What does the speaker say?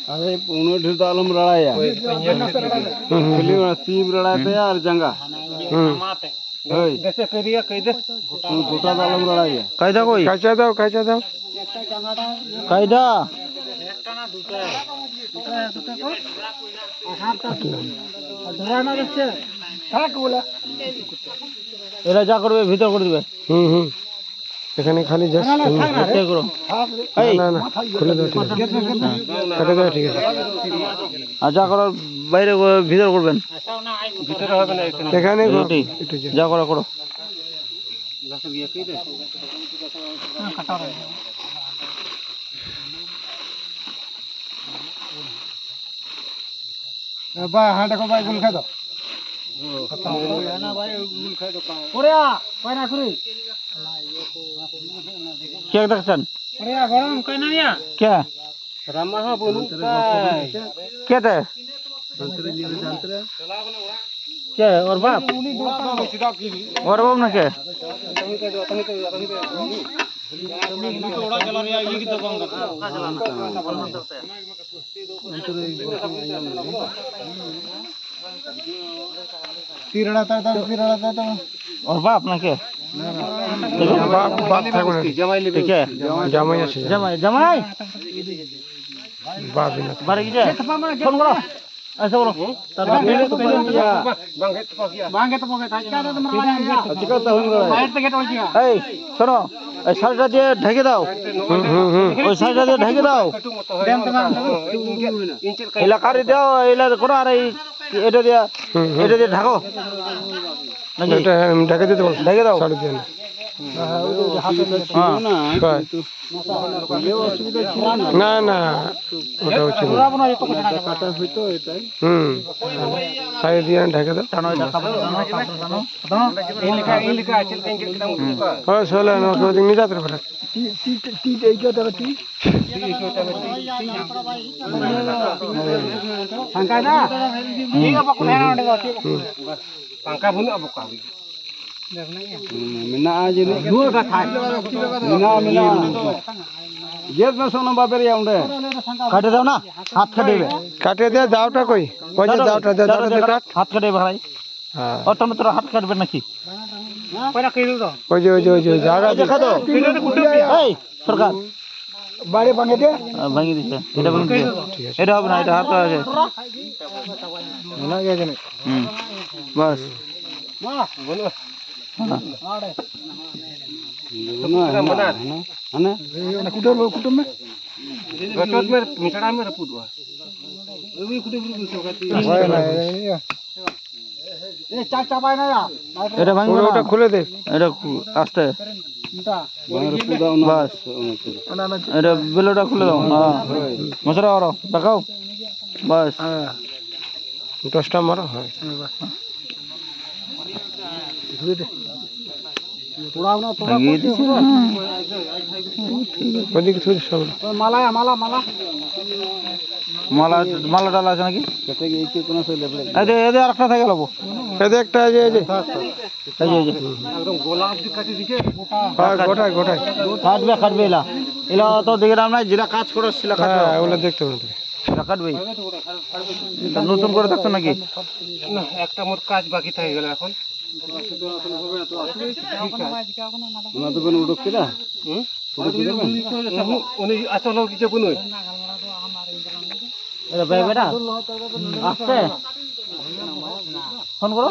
अरे उन्हें ढेर दालम लड़ाया फिल्म सीब लड़ाते यार जंगा जैसे करिया कह दे गोटा दालम लड़ाया कायदा कोई कैचा दाओ कायदा এরা যা করবে ভিতর করে দিবে এখানে খালি জাস্ট করো না না খুলে দাও ঠিক আছে কেটে দাও ঠিক আছে আর যা করার বাইরে ভিতর করবেন ভিতরে হবে না এখানে যা করা করো ভাই হ্যাঁ দেখো ভাই গুল খাই দাও কে দেখছেন কে কে দে কে ওর বাপ না কে ওর বাপ নাকি জামাই বাড়ি গিয়ে ফোন করো আচ্ছা বলো এই শোনো এই শাড়িটা দিয়ে ঢেকে দাও ওই শাড়িটা দিয়ে ঢেকে দাও এলাকারি দাও এলা করো আর এই এটা দিয়ে ঢাকো ঢেকে দাও না না ওটা হচ্ছে সাইড দিয়ে ঢেকে দাও চলে নিজাতের ঘরে কাটে দাও না হাত কাটে কাটে দে যাওটা কই ওই যে যাওটা হাত কাটে ভাই ও তুমি তোর হাত কাটবে নাকি ওই যে জায়গা দেখা দাও এই সরকার বাড়ি ভাঙে দে ভাঙি দিছে এটা ভাঙি দিছে এটা হবে না এটা হাত আছে না গেছে না বাস এটা ভাঙবে না ওটা খুলে দে এটা আস্তে বাস এটা বেলোটা খুলে দাও হ্যাঁ মশলা আরো দেখাও বাস 10টা মারো হয় মালা ডালা আছে নাকি আরেকটা থাকে গেল একটা কাটবে এলা এলা তো দেখে নাম নাই যেটা কাজ করছিল ওগুলো দেখতে হবে কাটবে নতুন করে দেখছো নাকি না একটা মোট কাজ বাকি থাকে গেল এখন আসছে ফোন করো